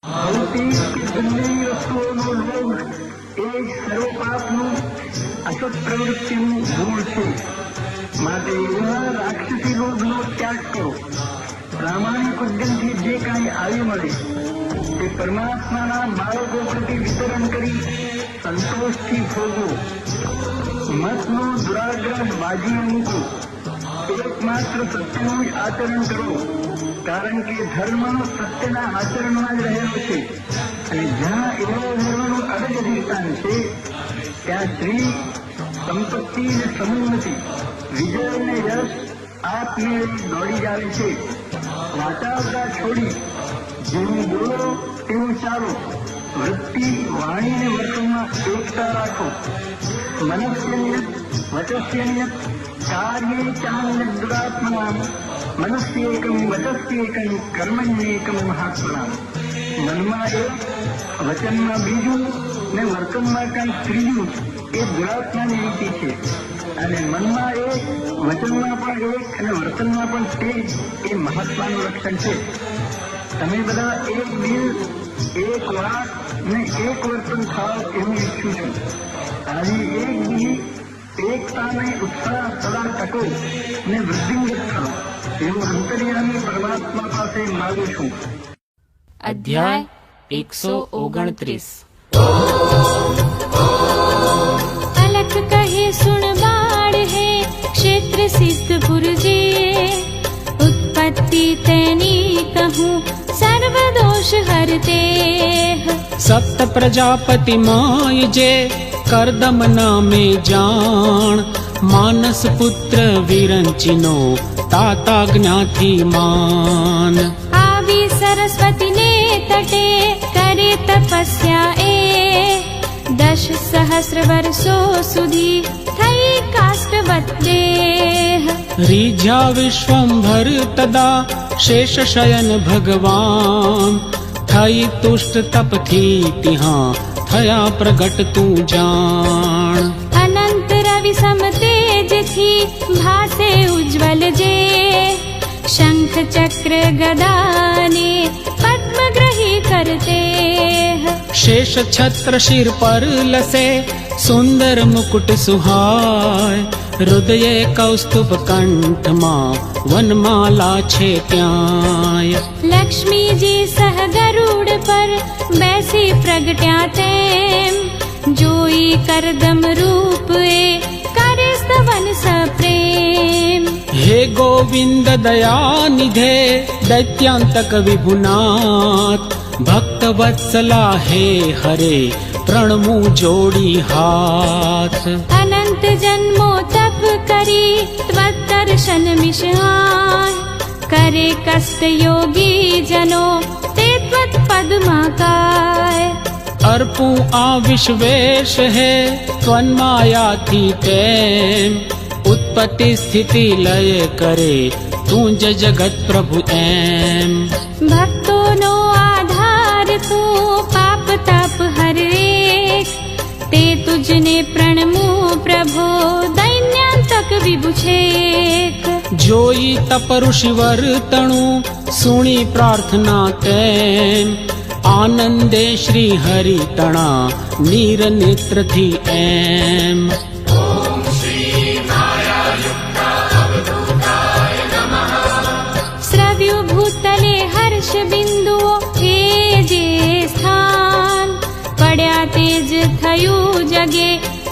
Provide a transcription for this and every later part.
ભૌતિક કે જંગલી વસ્તુઓનો લોભ એ સર્વ પાપનું અસત પ્રવૃત્તિનું મૂળ છે. માટે એવા રાક્ષસી લોભનો ત્યાગ કરો. પ્રામાણિક ઉદ્યમથી જે કાંઈ આવી મળે તે પરમાત્માના બાળકો પ્રતિ વિતરણ કરી સંતોષથી ભોગવો. મતનો દુરાગ્રહ બાજી મૂકો. એકમાત્ર સત્યનું જ આચરણ કરો, કારણ કે ધર્મ સત્યના આચરણમાં જ રહેલો છે. અને જ્યાં એવા ધર્મનું અડગ અધિષ્ઠાન છે ત્યાં શ્રી સંપત્તિ અને સમુન્નતિ, વિજય અને યશ આપમેળે દોડી આવે છે. વાચાવતા છોડી જેવું બોલો તેવું ચાલો. વૃત્તિ, વાણી અને વર્તનમાં એકતા રાખો. મનસ્યનિયત વચસ્યનિયત કાર્યે ચાન્યત દુરાત્મનામ મનસ્યેકમ વચસ્યેકમ કર્મણ્યેકમ મહાત્મનામ. મનમાં એક, વચનમાં બીજું ને વર્તનમાં કંઈક ત્રીજું એ દુરાત્માની રીતિ છે. અને મનમાં એક, વચનમાં પણ એક અને વર્તનમાં પણ તે એ મહાત્માનું લક્ષણ છે. તમે બધા એક દિલ, એક વાત ને એક વર્તન થાવ એવું ઈચ્છું છું. આવી એક દિલ, એકતાને ઉત્સાહ સદા ટકો ને વૃદ્ધિંગત થાવ એવું અંતર્યામી પરમાત્મા પાસે માગું છું. અધ્યાય 129. अलख कहे सुन बाढ़ है क्षेत्र सिद्ध पुरजे उत्पत्ति तैनी कहूँ सर्व दोष हरते. सप्त प्रजापति माय जे करदम नामे जान मानस पुत्र विरंचिनो ताता ज्ञाति मान. આવી સરસ્વતી ને તટે કરે તપસ્યા એ 10 સહસ્ર વર્ષો સુધી થઈ કાષ્ટવત દેહ. રીઝ્યા વિશ્વંભર તદા શેષ શયન ભગવાન થઈ તુષ્ટ તપથી તિહા થયા પ્રગટ તું જાણ. અનંત રવિ સમ તેજથી ભાસે ઉજ્જવલ જે શંખ ચક્ર ગદાને પદ્મ ગ્રહી કરતે. शेष छत्र शिर पर लसे सुंदर मुकुट सुहाय हृदय कौस्तुभ कंठ માં વનમાલા છે ત્યાંય. લક્ષ્મીજી સહ ગરુડ પર બેસી પ્રગટ્યા તેમ જોઈ કરદમ રૂપ એ કરે સ્તવન સપ્રેમ. हे गोविंद दया निधे दैत्यांतक विभुनाथ भक्त वत्सला हे हरे प्रणमु जोड़ी हाथ. અનંત જન્મો તપ કરી ત્વદર્શન મિશાય કરે કષ્ટ યોગી જનો તે ત્વત પદ્માકાય. अर्पु आ विश्वेश है त्वन्मायाથી તેમ उत्पत्ति स्थिति लय करे તું જ જગત પ્રભુ એમ. ભક્તોનો આધાર તું પાપ તાપ હરે તે તુજને પ્રણમું પ્રભો દૈન્યાંતક વિભુ છેક. જોઈ તપ ઋષિ વર્તણું સુણી પ્રાર્થના તેમ આનંદે શ્રી હરિ તણા નીર નેત્રથી એમ. શ્રવ્યું ભૂતલે હર્ષ બિંદુઓ હે જે સ્થાન પડ્યા તેજ થયું જગે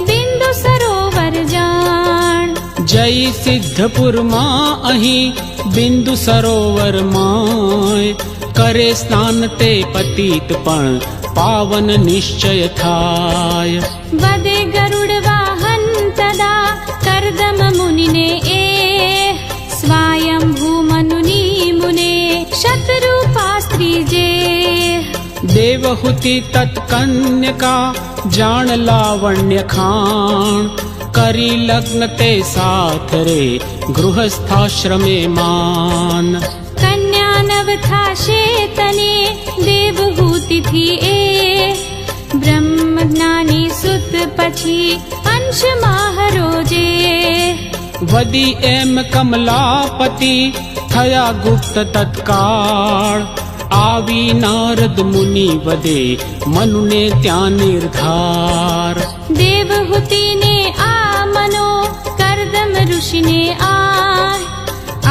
બિંદુ સરોવર જાણ. જય સિદ્ધપુરમાં અહીં બિંદુ સરોવરમાં કરે સ્નાન તે પતિત પણ પાવન નિશ્ચય થાય. વદે ગરુડ વાહન તદા કરદમ મુનિને એ સ્વાયંભૂ મનુની મુને શતરૂપા સ્ત્રી જે. દેવહૂતિ તત્કન્યકા જાણ લાવણ્ય ખાણ કરી લગ્ન તે સાથ રે ગૃહસ્થાશ્રમે માન. કન્યા નવ થાશે તને દેવહૂતિથી એ બ્રહ્મ જ્ઞાની સુત પછી અંશ મહારોજે. વદી એમ કમલાપતિ થયા ગુપ્ત તત્કાળ આ આવી નારદ મુનિ વદે મનુને ત્યાં નિર્ધાર. દેવહૂતિને આ મનો કરદમ ઋષિને આ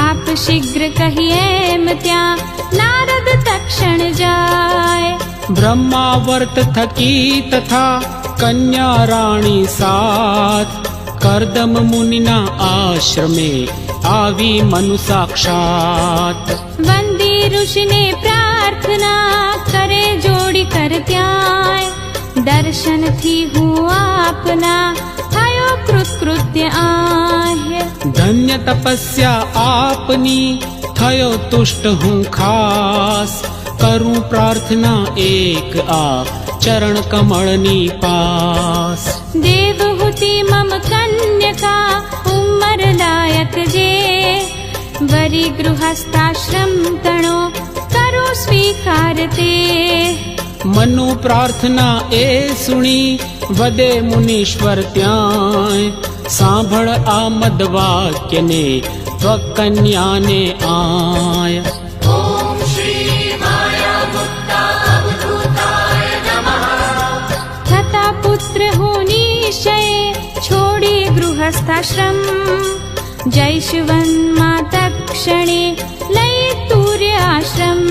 આપ શીઘ્ર કહી એમ ત્યાં નારદ તક્ષણ જાય. બ્રહ્માવર્ત થકી તથા કન્યા રાણી સાથ કરદમ મુનિના આશ્રમે આવી મનુ સાક્ષાત. વંદી ઋષિને પ્રાર્થના કરે જોડી કર ત્યાં દર્શનથી હું આપના થયો કૃતકૃત્ય આહ્ય. ધન્ય તપસ્યા આપની થયો તુષ્ટ હું ખાસ કરું પ્રાર્થના એક આ ચરણ કમળની પાસ. દેવહૂતિ મમ કન્યકા ઉંમર લાયક જે વરી ગૃહસ્થાશ્રમ તણો કરો સ્વીકાર તે. મનુ પ્રાર્થના એ સુણી વદે મુનીશ્વર ત્યાં સાંભળ આ મદ વાક્યને ત્વકન્યાને આય. થતા પુત્ર હું નિશ્ચય છોડી ગૃહસ્થાશ્રમ જયશવનમાં તક્ષણે લઈ તુર્ય આશ્રમ.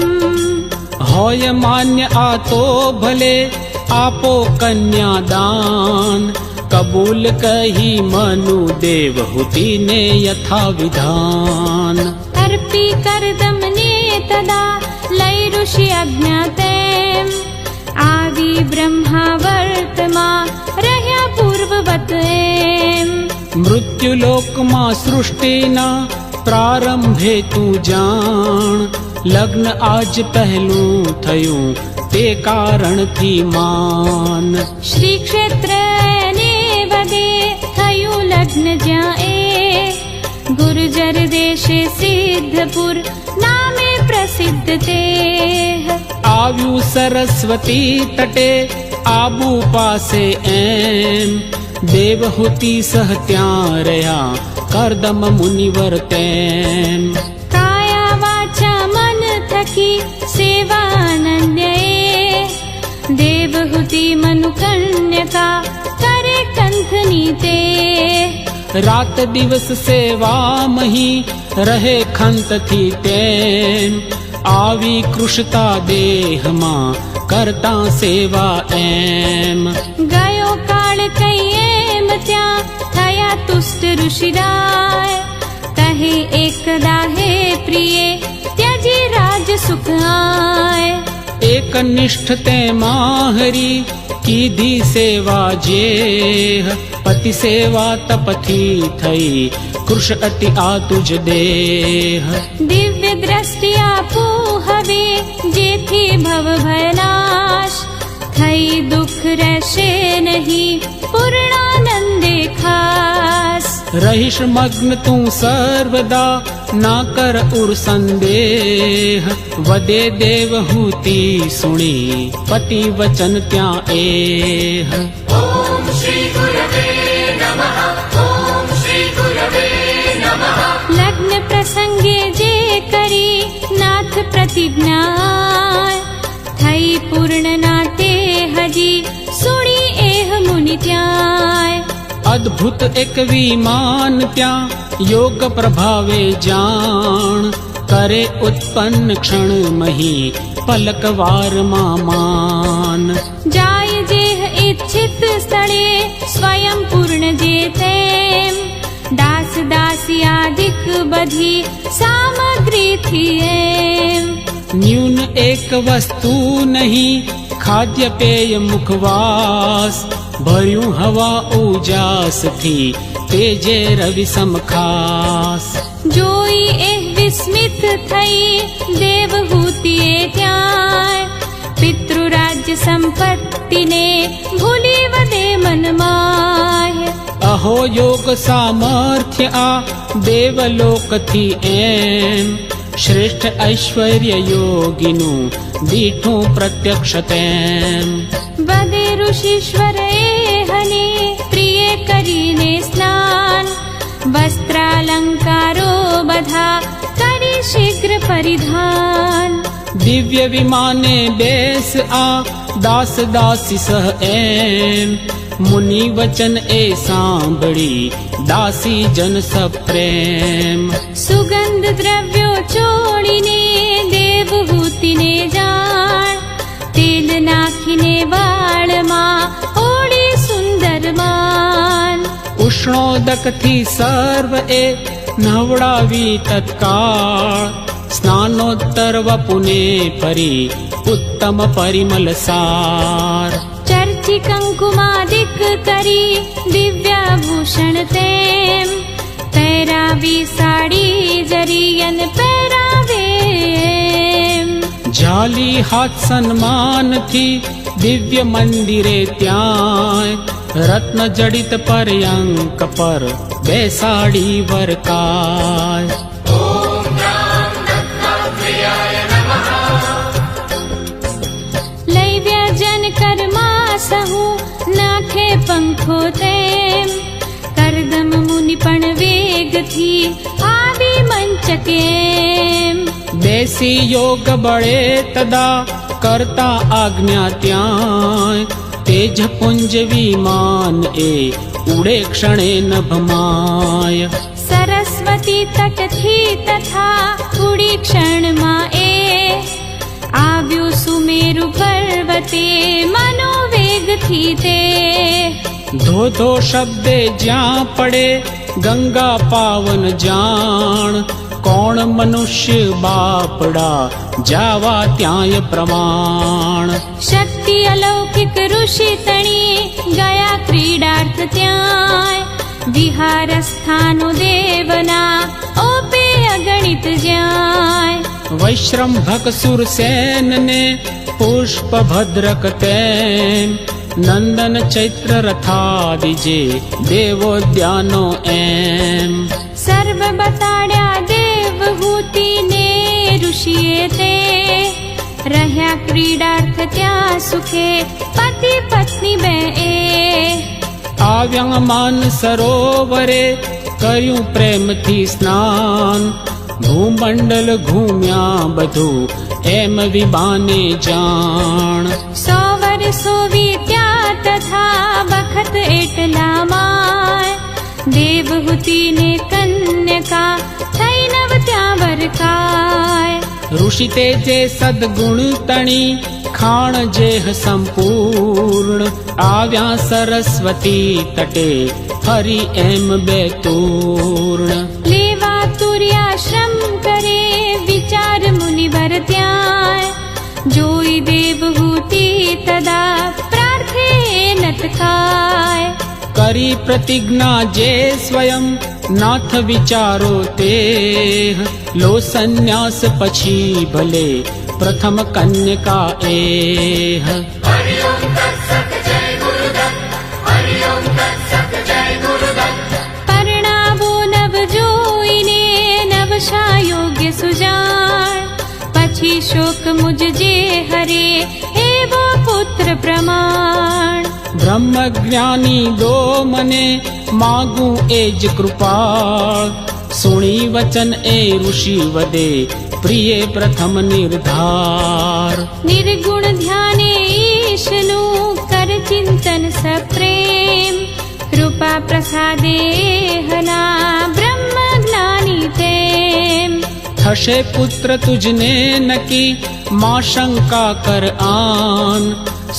હોય માન્ય આ તો ભલે આપો કન્યાદાન કબૂલ કહી મનુ દેવહૂતિને યથા વિધાન. અર્પી કરદમને તદા લઈ ઋષિ આજ્ઞા તેમ આવી બ્રહ્માવર્તમાં રહ્યા પૂર્વવત એમ. મૃત્યુલોકમાં સૃષ્ટિના પ્રારંભે તું જાણ લગ્ન આજ પહેલું થયું તે કારણથી માન. શ્રી ક્ષેત્ર ને વદે થયું લગ્ન જ્યાં એ ગુર્જર દેશે સિદ્ધપુર નામે પ્રસિદ્ધ તે. આવ્યું સરસ્વતી તટે આબુ પાસે એમ દેવહૂતિ સહ ત્યાં રહ્યા કરદમ મુનિવર તેમ. કાયા વાચા મન થકી સેવાનંદ્ય એ દેવહૂતિ મનુ કન્યકા કરે કંથની તે. રાત દિવસ સેવા મહી રહે ખંતથી તેમ આવી કૃષતા દેહમાં કરતા સેવા એમ. ગયો કાળ કઈ એમ ત્યાં થયા તુષ્ટ ઋષિરાય કહે એકદા હે પ્રિય ત્યજી રાજ સુખ આય. એક નિષ્ઠ તેમાં હરી કીધી સેવા જેહ પતિ સેવા તપથી થઈ કૃષ અતિ આ તુજ દેહ. દિવ્ય દ્રષ્ટિ આપું હવે જેથી ભવ ભયનાશ થઈ દુઃખ રહેશે નહીં પૂર્ણાનંદે ખાસ. રહીશ મગ્ન તું સર્વદા ના કર ઉર સંદેહ વદે દેવહૂતિ સુણી પતિ વચન ત્યાં એહ. લગ્ન પ્રસંગે જે કરી નાથ પ્રતિજ્ઞા થઈ પૂર્ણ નાતે હજી સુણી એહ મુનિ ત્યાં. અદ્ભુત એક વિમાન ત્યાં યોગ પ્રભાવે જાણ કરે ઉત્પન્ન ક્ષણ મહી પલક વારમાં માન. જાય જેહ ઈચ્છિત સ્થળે સ્વયં પૂર્ણ જે તેમ દાસ દાસિયાદિક બધી સામગ્રીથી એમ. ન્યૂન એક વસ્તુ નહીં ખાદ્ય પેય મુખવાસ ભર્યું હવા ઉજાસથી તેજે રવિ સમખાસ. જોઈ એહ વિસ્મિત થઈ દેવહૂતિએ ત્યાં પિતૃરાજ્ય સંપત્તિને ભૂલી વદે મનમાં. અહો યોગ સામર્થ્ય આ દેવલોકથી એમ શ્રેષ્ઠ ઐશ્વર્ય યોગીનું દીઠું પ્રત્યક્ષ તેમ. વદે ઋષિશ્વર એહને પ્રિય કરીને સ્નાન વસ્ત્રાલંકારો બધા કરી શીઘ્ર પરિધાન. દિવ્ય વિમાને બેસ આ દાસ દાસી સહ એમ મુનિ વચન એ સાંભળી દાસી જન સપ્રેમ સુગંધ દ્રવ્યો ચોળીને દેવહૂતિને જાણ તેલ નાખીને વાળમાં ઓળી સુંદર માન ઉષ્ણોદકથી સર્વ એ નવડાવી તત્કાળ સ્નાનોત્તર વપુને પરી ઉત્તમ પરિમલ સાર ચર્ચી કંકુમાદિક કરી દિવ્યાભૂષણ તેમ પહેરાવી સાડી જરિયન પહેરાવે એમ. જાલી હાથ સન્માનથી દિવ્ય મંદિરે ત્યાં રત્ન જડિત પર્યંક પર બેસાડી વરકાય લઈ વ્યજન કરમાં સહુ નાખે પંખો તેમ કરદમ મુનિ પણ વેગથી આવી મંચકેમ. બેસી યોગ બળે તદા કરતા આજ્ઞા ત્યાં તેજ પુંજ વિમાન એ ઉડે ક્ષણે નભમાય સરસ્વતી તટથી તથા ઉડી ક્ષણમાં એ આવ્યું સુમેરુ પર્વતે મનોવેગથી તે. ધોધો શબ્દે જ્યાં પડે ગંગા પાવન જાણ કોણ મનુષ્ય બાપડા જાવા ત્યાંય પ્રમાણ શક્તિ અલૌકિક ઋષિ તણી ગયા ક્રીડાર્થ ત્યાં વિહાર સ્થાનો દેવના ઓપે અગણિત જ્યાં. વૈશ્રંભક સુરસેન ને પુષ્પ ભદ્રક તેમ નંદન ચૈત્ર રથાદિજે દેવોદ્યાનો એમ. સર્વ બતાડ્યા દેવહૂતિ ને ઋષિએ તે રહ્યા ક્રીડાર્થ ત્યાં સુખે પતિ પત્ની બે એ. આવ્યા માન સરોવરે કર્યું પ્રેમથી સ્નાન ભૂમંડલ ઘૂમ્યા બધું એમ વિમાને જાણ. 100 વર્ષો વીત્યા તથા વખત એટલામાં દેવહૂતિ ને કન્યકા થઈ નવ ત્યાં વરકાય. ઋષિ તે જે સદગુણ તણી ખાણ જેહ સંપૂર્ણ આવ્યા સરસ્વતી તટે ફરી એમ બેતૂર્ણ. લેવા તુર્યાશ્રમ કરે વિચાર મુનિવર ત્યાં જોઈ દેવહૂતિ તદા પ્રાર્થે નતકાય. કરી પ્રતિજ્ઞા જે સ્વયં નાથ વિચારો તે લો સંન્યાસ પછી ભલે પ્રથમ કન્યકા એહ. પરણાવો નવ જોઈને નવશા યોગ્ય સુજાણ પછી શોક મુજ જે હરે એવો પુત્ર પ્રમાણ. બ્રહ્મ જ્ઞાની દો મને માગું એ જ કૃપાળ સુણી વચન એ ઋષિ વદે પ્રિય પ્રથમ નિર્ધાર. નિર્ગુણ ધ્યાને ઈશનું કર ચિંતન સપ્રેમ કૃપા પ્રસાદે હના બ્રહ્મ જ્ઞાની તેમ. થશે પુત્ર તુજને નકી માં શંકા કર આન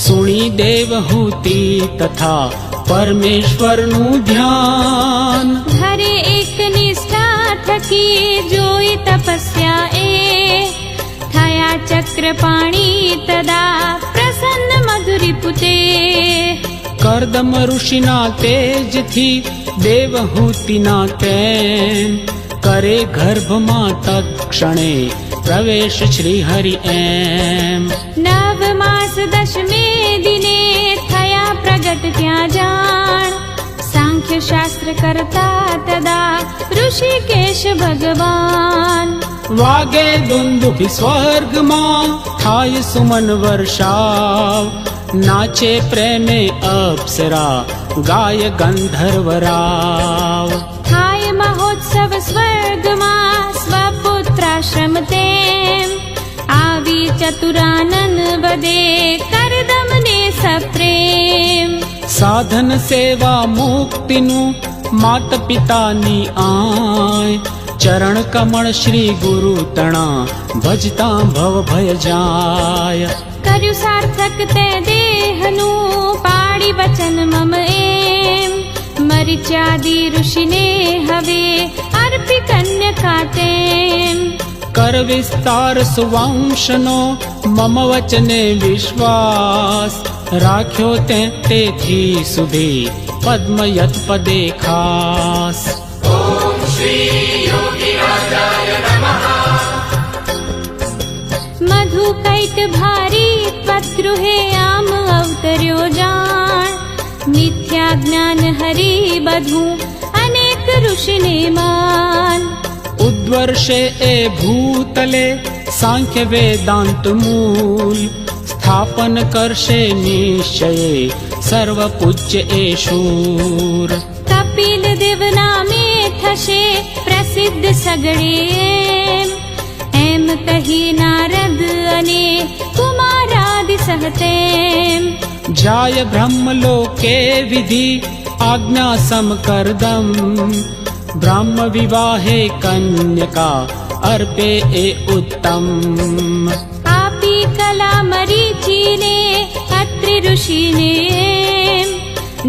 સુણી દેવહૂતિ તથા પરમેશ્વરનું ધ્યાન. ઘરે એક નિષ્ઠા થકી જોઈ તપસ્યા એ થયા ચક્રપાણી તદા પ્રસન્ન મધુરી પુતે. કરદમ ઋષિના તેજથી દેવહૂતિના તેમ કરે ગર્ભમાં તત્ક્ષણે પ્રવેશ શ્રી હરિ એમ. 9 માસ 10મે દિને થયા પ્રગટ ત્યાં જાણ સાંખ્ય શાસ્ત્ર કરતા તદા ઋષિકેશ ભગવાન. વાગે દુંદુભી સ્વર્ગમાં થાય સુમન વર્ષાવ નાચે પ્રેમે અપ્સરા ગાય ગંધર્વરાવ. થાય મહોત્સવ સ્વર્ગમાં સ્વપુત્રાશ્રમ તેમ આવી ચતુરાનન વદે કરદમને સપ્રેમ. સાધન સેવા મુક્તિનું માત પિતાની આય, ચરણ કમળ શ્રી ગુરુ તણા ભજતા ભવ ભય જાય. કર્યું સાર્થક તે દેહનું પાડી વચન મમ એમ, મરિચાદી ઋષિને હવે અર્પી કન્યકા તેમ. કર વિસ્તાર સુવંશનો મમ વચને વિશ્વાસ, રાખ્યો તેથી સુધી પદ્મયત પદે ખાસ. મધુ કૈટ ભારી ત્વદ્ગૃહે આમ અવતર્યો જાણ, મિથ્યા જ્ઞાન હરી બધું અનેક ઋષિને માન. ઉદ્વર્ષે એ ભૂતલે સાંખ્ય વેદાંત મૂલ, સ્થાપન કરશે નિશ્ચયે સર્વ પૂજ્ય એ શૂર. કપિલ દેવ નામે થશે પ્રસિદ્ધ સગળે એમ, એમ કહી નારદ અને કુમારાદિ સહતેમ. જાય બ્રહ્મલોકે વિધિ આજ્ઞા સમકરદમ, બ્રહ્મ વિવાહે કન્યકા અર્પે એ ઉત્તમ. આપી કલા મરીચીને અત્રિ ઋષિને એમ,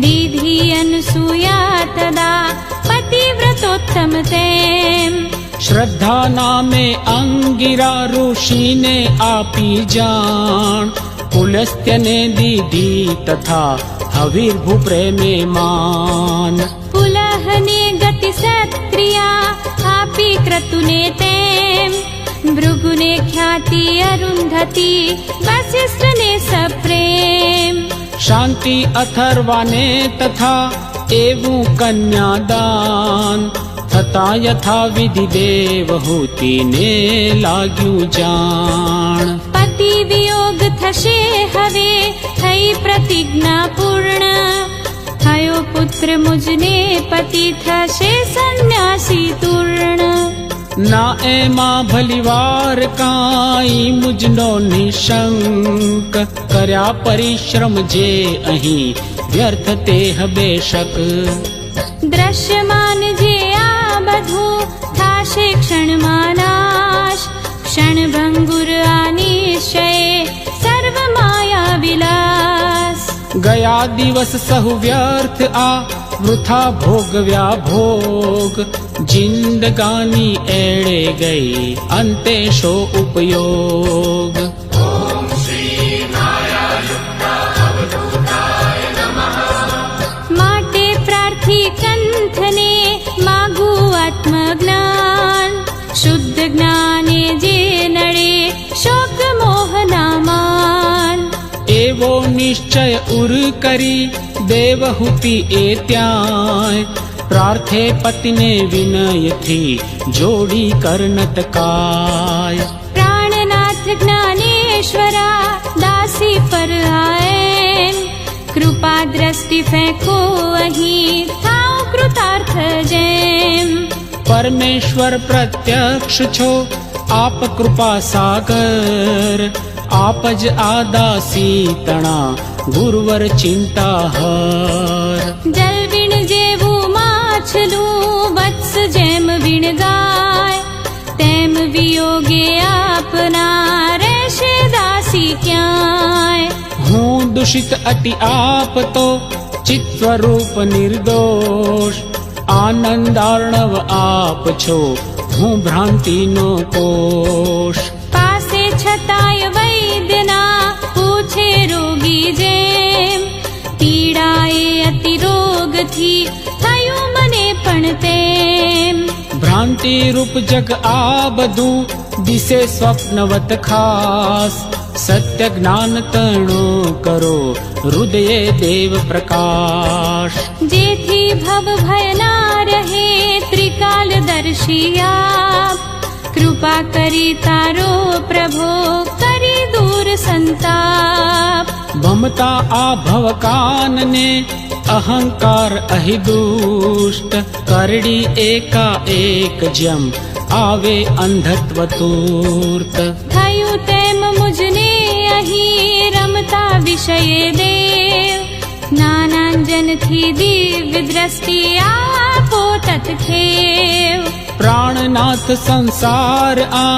દીધી અનસૂયા તદા પતિવ્રતોત્તમ તેમ. શ્રદ્ધા નામે અંગિરા ઋષિને આપી જાણ, પુલસ્ત્યને દીધી તથા હવિર્ભૂ પ્રેમે માન. પુલહને ગતિ સત્રિયા આપી ક્રતુને તેમ, ભૃગુને ખ્યાતિ અરુંધતી વસિષ્ઠને સપ્રેમ. શાંતિ અથર્વાને તથા એવું કન્યાદાન, થતા યથા વિધિ દેવહૂતિને લાગ્યું જાણ. પતિ વિયોગ થશે હવે થઈ પ્રતિજ્ઞા પૂર્ણ, થયો પુત્ર મુજને પતિ થશે સંન્યાસી તૂર્ણ. ના એમાં ભલીવાર કાંઈ મુજનો નિશંક, કર્યા પરિશ્રમ જે અહીં વ્યર્થ તે બેશક. દ્રશ્યમાન જે આ બધું થાશે ક્ષણમાં નાશ, ક્ષણભંગુર આ નિશ્ચય સર્વ માયા વિલાસ. ગયા દિવસ સહુ વ્યર્થ આ વૃથા ભોગવ્યા ભોગ, જિંદગાની એળે ગઈ અંતે શો ઉપયોગ. માટે પ્રાર્થી કંથને માગું આત્મજ્ઞાન, શુદ્ધ જ્ઞાને જે નડે શોક મોહ ના માન. એવો નિશ્ચય ઉર કરી દેવહૂતિ એ ત્યાંય, પ્રાર્થે પતિને વિનયથી જોડી કરનત કાય. પ્રાણનાથ જ્ઞાનેશ્વરા દાસી પર આએમ, કૃપા દ્રષ્ટિ ફેંકો અહીં થાવ કૃતાર્થ જેમ. પરમેશ્વર પ્રત્યક્ષ છો આપ કૃપા સાગર, આપ જ આદાસી તણા ગુરુવર ચિંતા હર. જલ વીણ જેવું માછલું વત્સ જેમ વીણ ગાય, તેમ વિયોગે આપના રહેશે દાસી ક્યાંય. હું દુષિત અતિ આપતો ચિત્ત સ્વરૂપ નિર્દોષ, આનંદાર્ણવ આપ છો હું ભ્રાંતિનો કોષ. પાસે છતાંય વૈદ્યના પૂછે રોગી જેમ, પીડાએ અતિ રોગથી થયું મને પણ તેમ. ભ્રાંતિ રૂપ જગ આ બધું દિશે સ્વપ્નવત ખાસ, સત્ય જ્ઞાન તણો કરો હૃદયે દેવ પ્રકાશ. જેથી ભવ ભય ના રહે ત્રિકાલદર્શી આપ, કૃપા કરી તારો પ્રભો કરી દૂર સંતાપ. ભમતા આ ભવકાનને અહંકાર અહિદુષ્ટ, કરડી એકા એક જમ આવે અંધત્વ તૂર્ત. થયું તેમ મુજ અતિશયે દેવ જ્ઞાનાંજનથી દિવ્ય દ્રષ્ટિ આપો તત્ખેવ પ્રાણનાથ સંસાર આ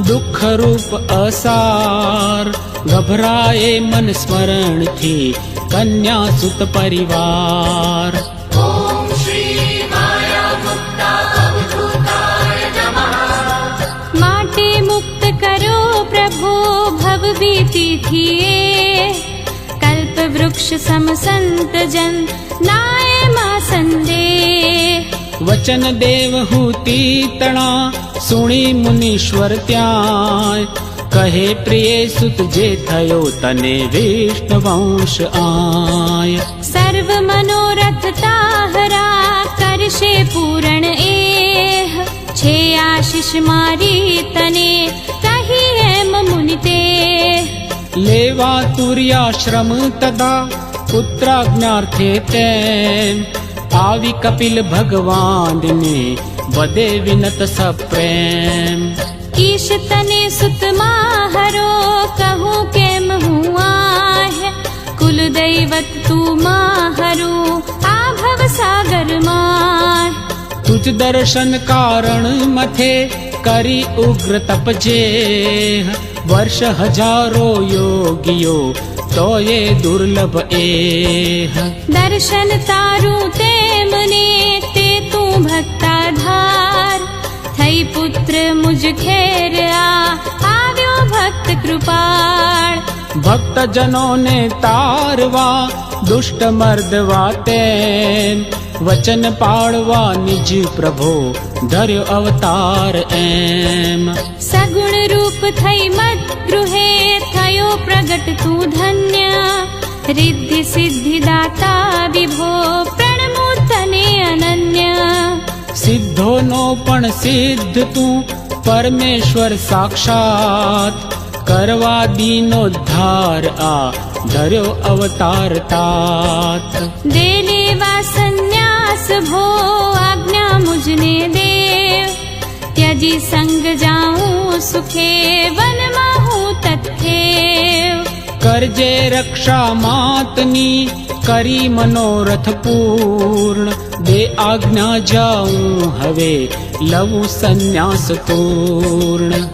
દુઃખ રૂપ અસાર ગભરાએ મન સ્મરણથી કન્યા સુત પરિવાર માટે મુક્ત કરો પ્રભો ભવ ભીતિથી કલ્પ વૃક્ષ સમ સંત જન નાય મા સંદેહ વચન દેવ હુતી તણા સુણી મુનીશ્વર ત્યાં કહે પ્રિય સુત જે થયો તને વિષ્ણુવંશ આય સર્વ મનોરથ તાહરા કરશે પૂરણ એહ છે આશીષ મારી તને કહી એમ મુનિતે લેવા તુર્યાશ્રમ તદા પુત્રાજ્ઞાર્થે તેમ આવી કપિલ ભગવાનને વદે વિનત સપ્રેમ ઈશ તને સુત માહરો કહું કેમ હું આહ કુલ દૈવત તું માહરું આ ભવ સાગર માં તુજ દર્શન કારણ મથે કરી ઉગ્ર તપજે વર્ષ હજારો યોગીઓ તો એ દુર્લભ એહ દર્શન તારું તેમને તે તું ભક્તાધાર થઈ પુત્ર મુજ ખેર આવ્યો ભક્ત કૃપાળ ભક્તજનોને તારવા દુષ્ટ મર્દવા તેમ વચન પાળવા નિજ પ્રભો ધર્યો અવતાર એમ સગુણ રૂપ થઈ મત ગૃહે થયો પ્રગટ તું ધન્ય રિદ્ધિ સિદ્ધિ દાતા વિભો પ્રણમુ તને અનન્ય સિદ્ધોનો પણ સિદ્ધ તું પરમેશ્વર સાક્ષાત કરવા દીનોદ્ધાર આ ધર્યો અવતાર તાત દે લેવા સંન્યાસ ભો આજ્ઞા મુજને દેવ ત્યજી સંગ જાઉં સુખે વનમાં હું તત્ખેવ કરજે રક્ષા માતની કરી મનોરથ પૂર્ણ દે આજ્ઞા જાઉં હવે લઉં સંન્યાસ પૂર્ણ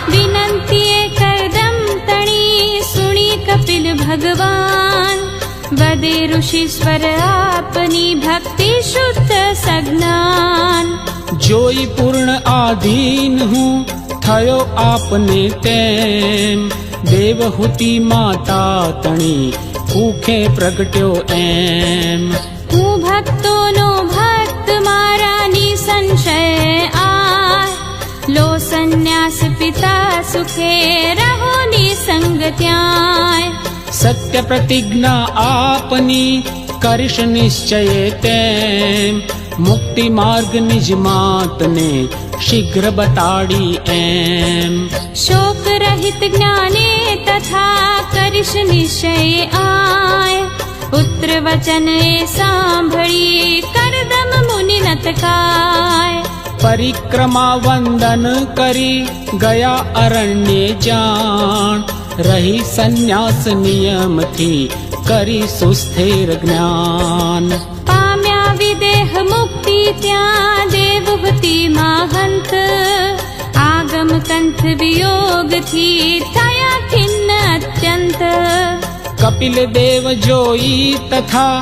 વિનંતીએ કરદમ તણી સુણી કપિલ ભગવાન વદે ઋષિશ્વર આપની ભક્તિ શુદ્ધ સજ્ઞાન જોઈ પૂર્ણ આધીન હું થયો આપને તેમ દેવહૂતિ માતા તણી ભૂખે પ્રગટ્યો એમ હું ભક્તોનો ભક્ત મારા નિસંશય આ લો સંન્યાસ પિતા સુખે રહો નિસંગ ત્યાં સત્ય પ્રતિજ્ઞા આપની કરીશ નિશ્ચયે તેમ મુક્તિ માર્ગ નિજ માતને શીઘ્ર બતાડી એમ શોક રહિત જ્ઞાને તથા કરીશ નિશ્ચય આય પુત્ર વચન એ સાંભળી કરદમ મુનિ નતકાય પરિક્રમા વંદન કરી ગયા અરણ્યે જાણ રહી સંન્યાસ નિયમથી કરી સુસ્થિર જ્ઞાન પામ્યા વિદેહ મુક્તિ ત્યાં દેવહૂતિ મહંત આગમ કંથ વિયોગથી થયા ખિન્ન અત્યંત કપિલ દેવ જોઈ તથા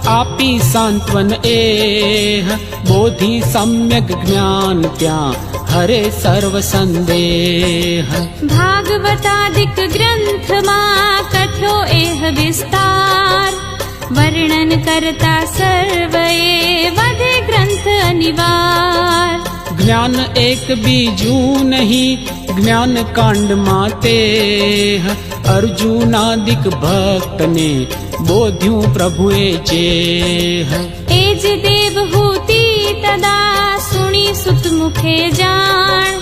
આપી સાંત્વન એહ બોધિ સમ્યક જ્ઞાન ત્યાં હરે સર્વ સંદેહ ભાગવતાદિક ગ્રંથમાં કથ્યો એહ વિસ્તાર વર્ણન કરતા સર્વે વધે ગ્રંથ અનિવાર જ્ઞાન એક બીજું નહીં જ્ઞાન કાંડમાં તે અર્જુનાદિક ભક્તને બોધ્યું પ્રભુએ જે એ જ દેવહૂતિ તદા સુણી સુત મુખે જાણ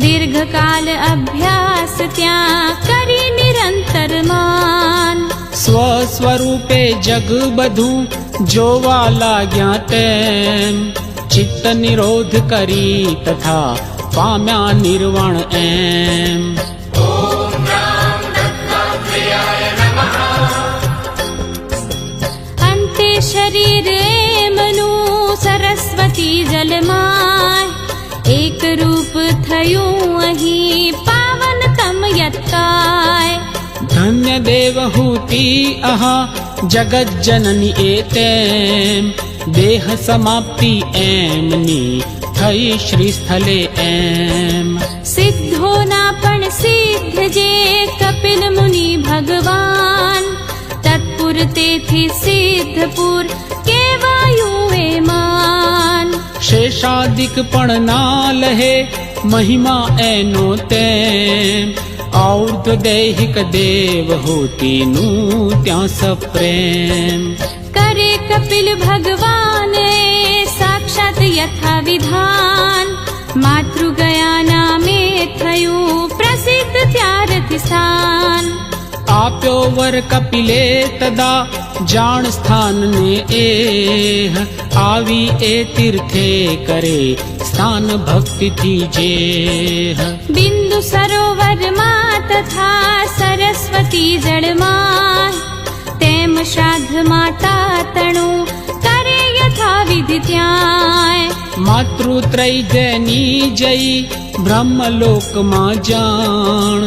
દીર્ઘકાલ અભ્યાસ ત્યાં કરી નિરંતર માન સ્વસ્વરૂપે જગ બધું જોવા લાગ્યા તેમ ચિત્ત નિરોધ કરી તથા પામ્યા નિર્વાણ એમ. અંતે શરીર એમનું સરસ્વતી જલમાં એક રૂપ થયું અહીં પાવન તમ યત્કાય. ધન્ય દેવહૂતિ અહા જગત જનની એ તેમ દેહ સમાપ્તિ એમની થઈ શ્રી સ્થલે એમ. સિદ્ધોના પણ સિદ્ધ જે કપિલ મુનિ ભગવાન તત્પુર તેથી સિદ્ધપુર કેવાયું એ માન. શેષાદિક પણ ના લહે મહિમા એનો તેમ ઔર્ધ્વ દૈહિક દેવહૂતિનું ત્યાં સપ્રેમ. કરે કપિલ ભગવાન સાક્ષાત યથા વિધાન માતૃ ગયા નામે થયું પ્રસિદ્ધ ત્યારથી સ્થાન. આપ્યો વર કપિલે તદા જાણ સ્થાનને એહ આવી એ તીર્થે કરે સ્થાન ભક્તિથી જેહ. બિંદુ સરોવરમાં તથા સરસ્વતી જળમાં તેમ શ્રાદ્ધ માતા તણું કરે યથા વિધિ ત્યાં. માતૃત્રૈજની જઈ બ્રહ્મલોકમાં જાણ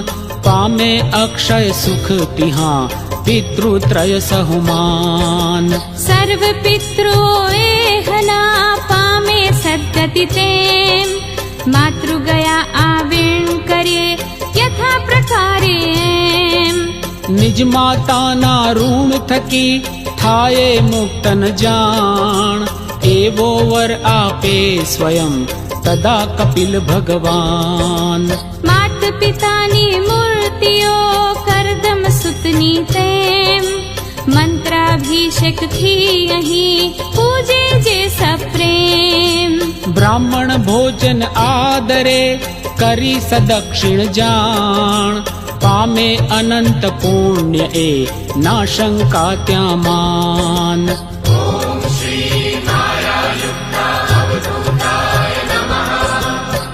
પામે અક્ષય સુખ તિહા પિતૃત્રય સહુમાન. સર્વ પિતૃઓ એહના પામે સદગતિ તેમ માતૃ ગયા આવીણ કરીએ યથા પ્રકારે એમ. નિજ માતાના ઋણ થકી થાય મુક્તન જાણ એવો વર આપે સ્વયં તદા કપિલ ભગવાન. માત પિતાની મૂર્તિઓ કરદમ સુતની તેમ મંત્રાભિષેક થી અહીં પૂજે જે સપ્રેમ. બ્રાહ્મણ ભોજન આદરે કરી સદક્ષિણ જાણ પામે અનંત પુણ્ય એ ના શંકા ત્યાં માન.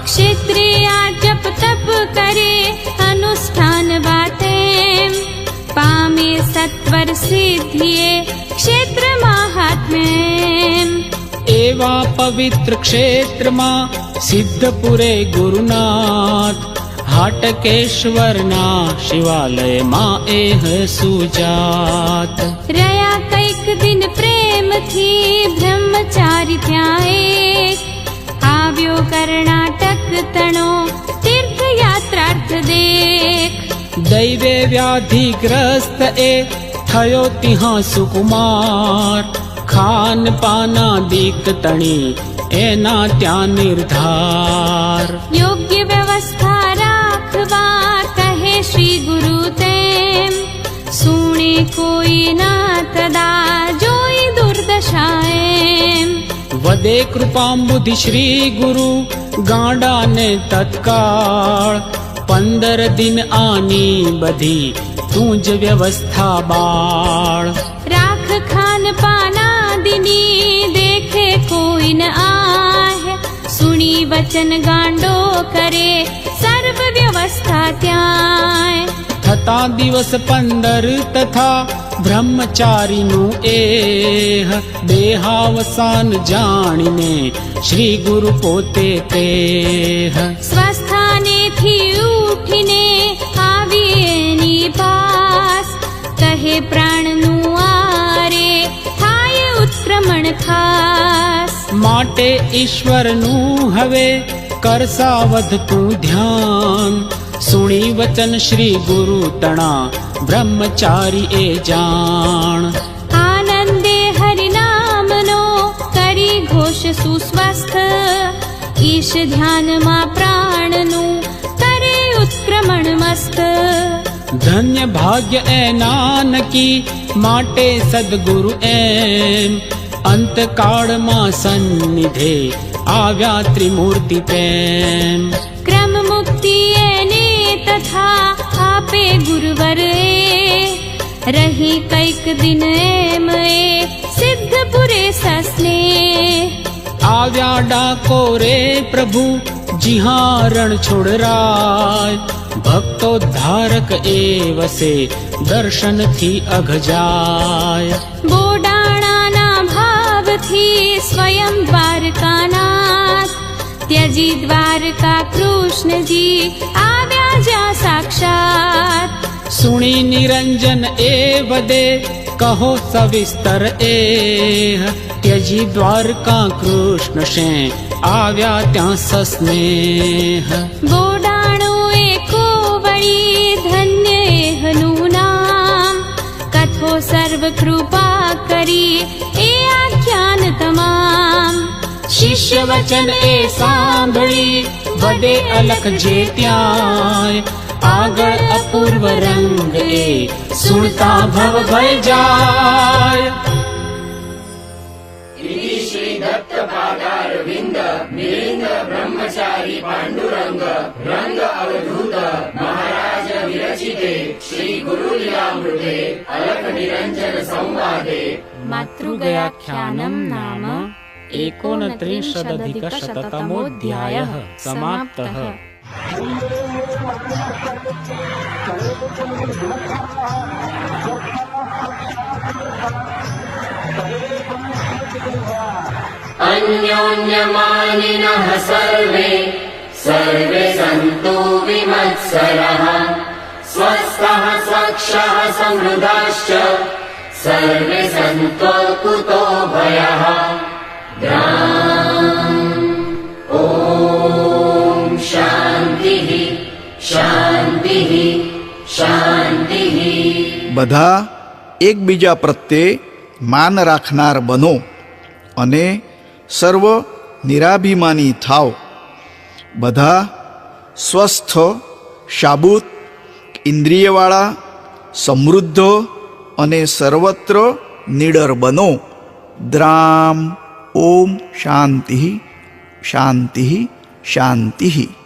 ક્ષેત્રિયા જપ તપ કરે અનુષ્ઠાન બાતેમ પામે સત્વર સિદ્ધિએ ક્ષેત્ર મહાત્મ્યમ. એવા પવિત્ર ક્ષેત્રમાં સિદ્ધપુરે ગુરુનાથ હાટકેશ્વરના શિવાલયમાં એહ સુજાત. રહ્યા કઈક દિન પ્રેમથી બ્રહ્મચારી ત્યાં એક આવ્યો કર્ણાટક તણો તીર્થયાત્રાર્થ દેખ. દૈવે વ્યાધિગ્રસ્ત એ થયો તિહા સુકુમાર ખાન પાના દીક તણી એના ત્યાં નિર્ધાર. યોગ્ય વ્યવસ્થા રાખવા કહે શ્રી ગુરુ તેમ સુણે કોઈ ના તદા જોઈ દુર્દશા એમ. વદે કૃપાંબુધિ શ્રી ગુરુ ગાંડાને તત્કાળ 15 દિન આની બધી તું જ વ્યવસ્થા બાળ. રાખ ખાન પાના દિની દેખે કોઈ ન આહ સુણી વચન ગાંડો કરે સર્વ વ્યવસ્થા ત્યાં. થતા દિવસ 15 તથા બ્રહ્મચારીનું એહ દેહાવસાન જાણીને શ્રી ગુરુ પોતે કેહ. સ્વસ્થાનેથી ઉઠીને આવી એની પાસ કહે પ્રાણનું આરે થાય ઉત્ક્રમણ ખાસ. માટે ઈશ્વરનું હવે કરસા વધતું ધ્યાન સુણી વચન શ્રી ગુરુ તણા બ્રહ્મચારી એ જાણ. આનંદે હરિનામનો કરી ઘોષ સુસ્વસ્થ ઈશ ધ્યાનમાં પ્રાણનું કરે ઉત્ક્રમણ મસ્ત. ધન્ય ભાગ્ય એ નાનકી માટે સદગુરુ એમ અંતકાળમાં સન્નિધે આવ્યા ત્રિમૂર્તિ પ્રેમ. ક્રમ મુક્તિ એને તથા આપે ગુરુવર એ રહી કઈક દિન એમ એ સિદ્ધપુરે સસ્ને. આવ્યા ડાકોરે પ્રભુ जिहाँ रण छोड़ राय भक्तोद्धारक ए वसे दर्शन थी अघ जाय બોડાણાના ભાવથી સ્વયં દ્વારકાનાથ ત્યજી દ્વારકા કૃષ્ણજી આવ્યા જ્યાં સાક્ષાત सुनी निरंजन ए वदे कहो सविस्तर ए त्यजी द्वारका कृष्ण शे आव्या त्या सस्नेह બોડાણું એકો વળી ધન્ય એહનું નામ કથો સર્વ કૃપા કરી એ આખ્યાન તમામ शिष्य वचन ए सांभळी वदे अलख जे त्याय આગળ અપૂર્વ રંગ એ સુણતા ભવ ભય જાય मातृगयाख्यानं नाम 29,000 समाप्तः। अन्योन्यमानिनः सर्वे सर्वे सन्तु विमत्सरः स्वस्थः स्वक्षः समृद्धाश्च सर्वे सन्तो कुतो भयः ॐ शान्तिः शान्तिः शान्तिः। બધા એકબીજા પ્રત્યે માન રાખનાર બનો અને સર્વ નિરાભિમાની થાવ. બધા સ્વસ્થ, શાબૂત, ઇન્દ્રિયવાળા, સમૃદ્ધ અને સર્વત્ર નિડર બનો. દ્રામ. ઓમ શાંતિ શાંતિ શાંતિ.